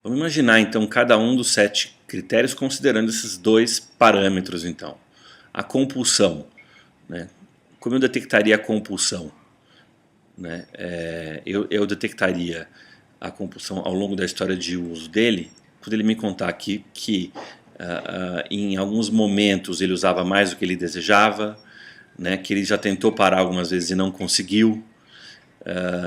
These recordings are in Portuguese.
Vamos imaginar então cada um dos 7 critérios considerando esses 2 parâmetros então. A compulsão, né? Como eu detectaria a compulsão? Né? Eu detectaria a compulsão ao longo da história de uso dele, quando ele me contar aqui que em alguns momentos ele usava mais do que ele desejava, né? Que ele já tentou parar algumas vezes e não conseguiu,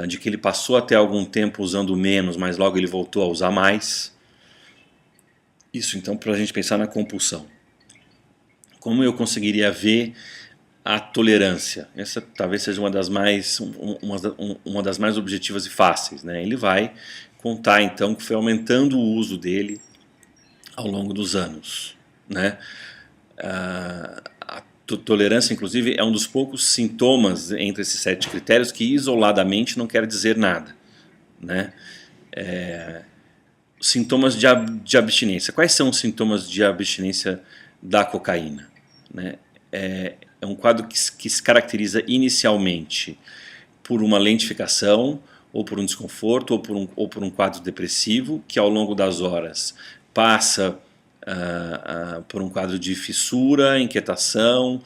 de que ele passou até algum tempo usando menos, mas logo ele voltou a usar mais. Isso então para a gente pensar na compulsão. Como eu conseguiria ver a tolerância? Essa talvez seja uma das mais objetivas e fáceis, né? Ele vai contar então que foi aumentando o uso dele ao longo dos anos, né? A tolerância, inclusive, é um dos poucos sintomas entre esses 7 critérios que isoladamente não quer dizer nada, né? Sintomas de abstinência. Quais são os sintomas de abstinência da cocaína? Né? É um quadro que se caracteriza inicialmente por uma lentificação, ou por um desconforto, ou por um quadro depressivo, que ao longo das horas passa por um quadro de fissura, inquietação,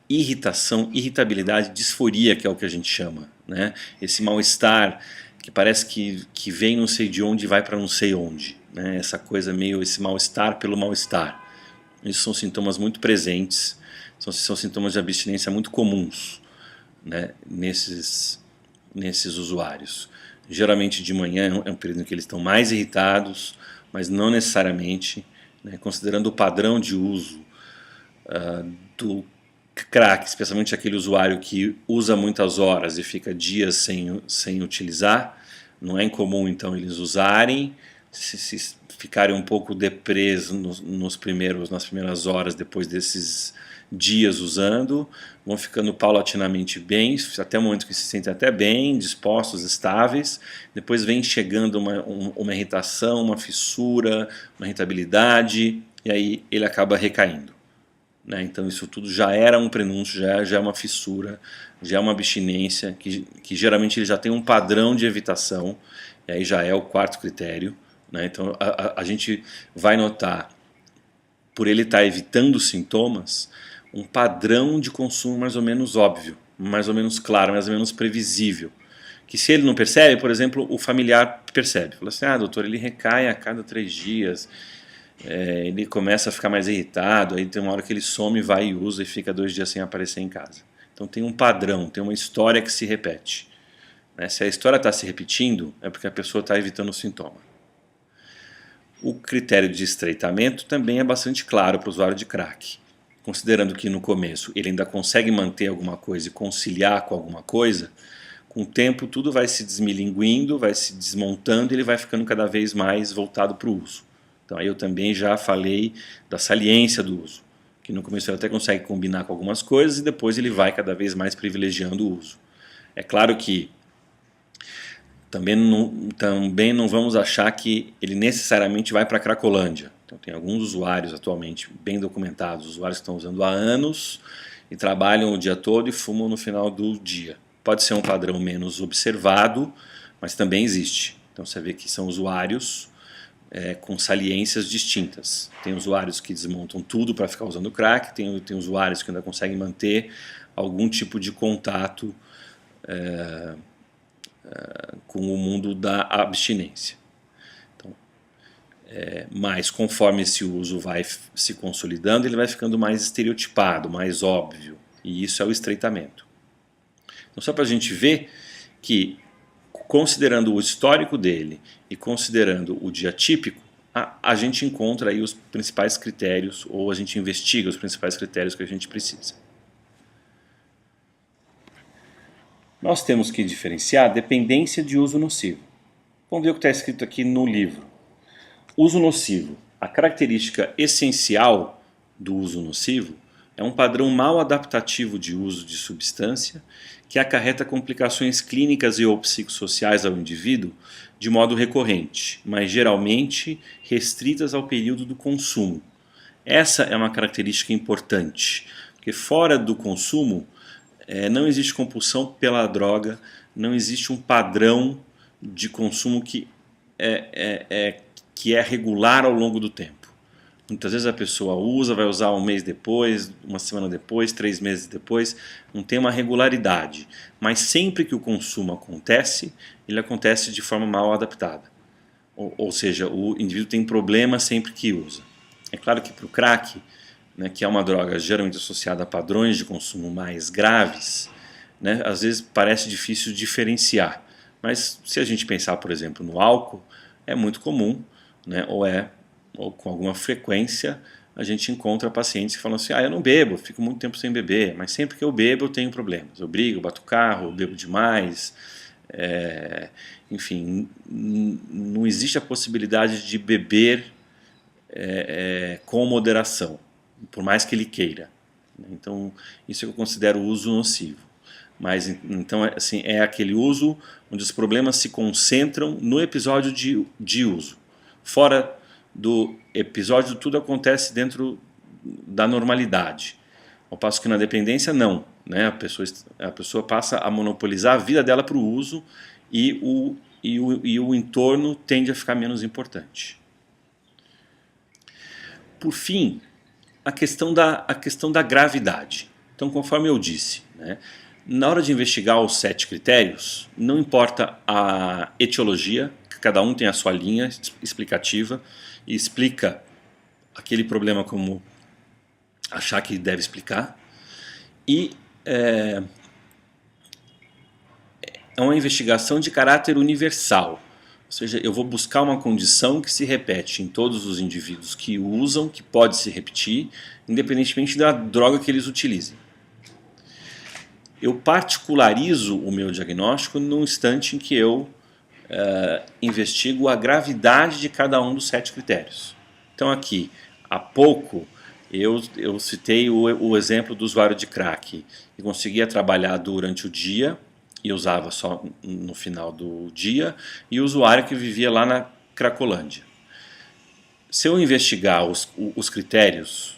irritação, irritabilidade, disforia, que é o que a gente chama. Né? Esse mal-estar que parece que vem não sei de onde e vai para não sei onde. Né? Essa coisa meio, esse mal-estar pelo mal-estar. Isso são sintomas muito presentes, são sintomas de abstinência muito comuns, né, nesses usuários. Geralmente de manhã é um período em que eles estão mais irritados, mas não necessariamente, né, considerando o padrão de uso do crack, especialmente aquele usuário que usa muitas horas e fica dias sem utilizar. Não é incomum então eles usarem, se ficarem um pouco deprês nas primeiras horas depois desses dias usando, vão ficando paulatinamente bem, até o momento que se sentem até bem, dispostos, estáveis. Depois vem chegando uma irritação, uma fissura, uma irritabilidade, e aí ele acaba recaindo. Né? Então isso tudo já era um prenúncio, já é uma fissura, já é uma abstinência, que geralmente ele já tem um padrão de evitação, e aí já é o 4º critério. Né? Então a gente vai notar, por ele estar evitando sintomas, um padrão de consumo mais ou menos óbvio, mais ou menos claro, mais ou menos previsível. Que se ele não percebe, por exemplo, o familiar percebe. Fala assim, doutor, ele recai a cada 3 dias, ele começa a ficar mais irritado, aí tem uma hora que ele some, vai e usa e fica 2 dias sem aparecer em casa. Então tem um padrão, tem uma história que se repete. Né? Se a história está se repetindo, é porque a pessoa está evitando o sintoma. O critério de estreitamento também é bastante claro para o usuário de crack. Considerando que no começo ele ainda consegue manter alguma coisa e conciliar com alguma coisa, com o tempo tudo vai se desmilinguindo, vai se desmontando e ele vai ficando cada vez mais voltado para o uso. Então aí eu também já falei da saliência do uso, que no começo ele até consegue combinar com algumas coisas e depois ele vai cada vez mais privilegiando o uso. É claro que também não vamos achar que ele necessariamente vai para a Cracolândia. Então tem alguns usuários atualmente bem documentados, usuários que estão usando há anos e trabalham o dia todo e fumam no final do dia. Pode ser um padrão menos observado, mas também existe. Então você vê que são usuários com saliências distintas. Tem usuários que desmontam tudo para ficar usando crack, tem usuários que ainda conseguem manter algum tipo de contato com o mundo da abstinência. Então, mas conforme esse uso vai se consolidando, ele vai ficando mais estereotipado, mais óbvio, e isso é o estreitamento. Então, só para a gente ver que, considerando o histórico dele e considerando o dia típico, a gente encontra aí os principais critérios, ou a gente investiga os principais critérios que a gente precisa. Nós temos que diferenciar dependência de uso nocivo. Vamos ver o que está escrito aqui no livro. Uso nocivo. A característica essencial do uso nocivo é um padrão mal adaptativo de uso de substância que acarreta complicações clínicas e ou psicossociais ao indivíduo de modo recorrente, mas geralmente restritas ao período do consumo. Essa é uma característica importante, porque fora do consumo não existe compulsão pela droga, não existe um padrão de consumo que é regular ao longo do tempo. Muitas vezes a pessoa usa, vai usar um mês depois, uma semana depois, 3 meses depois, não tem uma regularidade. Mas sempre que o consumo acontece, ele acontece de forma mal adaptada. Ou seja, o indivíduo tem problema sempre que usa. É claro que para o crack, né, que é uma droga geralmente associada a padrões de consumo mais graves, né, às vezes parece difícil diferenciar. Mas se a gente pensar, por exemplo, no álcool, é muito comum, né, ou com alguma frequência, a gente encontra pacientes que falam assim, eu não bebo, fico muito tempo sem beber, mas sempre que eu bebo eu tenho problemas. Eu brigo, bato o carro, eu bebo demais, enfim, não existe a possibilidade de beber com moderação, por mais que ele queira. Então, isso eu considero o uso nocivo. Mas, então, assim, é aquele uso onde os problemas se concentram no episódio de uso. Fora do episódio, tudo acontece dentro da normalidade. Ao passo que na dependência, não. Né? A pessoa passa a monopolizar a vida dela para o uso e o entorno tende a ficar menos importante. Por fim, a questão da gravidade. Então, conforme eu disse, né, na hora de investigar os 7 critérios, não importa a etiologia, cada um tem a sua linha explicativa e explica aquele problema como achar que deve explicar. E é uma investigação de caráter universal. Ou seja, eu vou buscar uma condição que se repete em todos os indivíduos que usam, que pode se repetir, independentemente da droga que eles utilizem. Eu particularizo o meu diagnóstico no instante em que eu investigo a gravidade de cada um dos 7 critérios. Então aqui, há pouco, eu citei o exemplo do usuário de crack, que conseguia trabalhar durante o dia e usava só no final do dia, e o usuário que vivia lá na Cracolândia. Se eu investigar os critérios,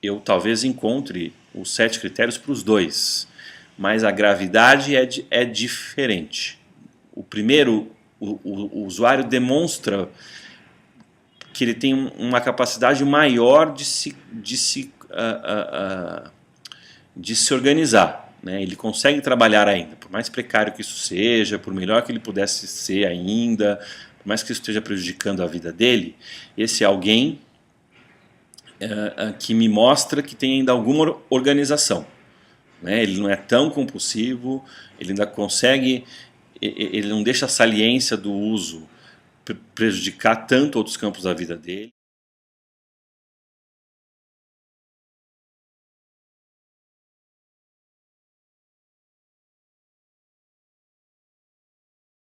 eu talvez encontre os 7 critérios para os dois, mas a gravidade é diferente. O primeiro, o usuário demonstra que ele tem uma capacidade maior de se organizar. Né? Ele consegue trabalhar ainda, por mais precário que isso seja, por melhor que ele pudesse ser ainda, por mais que isso esteja prejudicando a vida dele, esse alguém que me mostra que tem ainda alguma organização. Né? Ele não é tão compulsivo, ele ainda consegue, ele não deixa a saliência do uso prejudicar tanto outros campos da vida dele.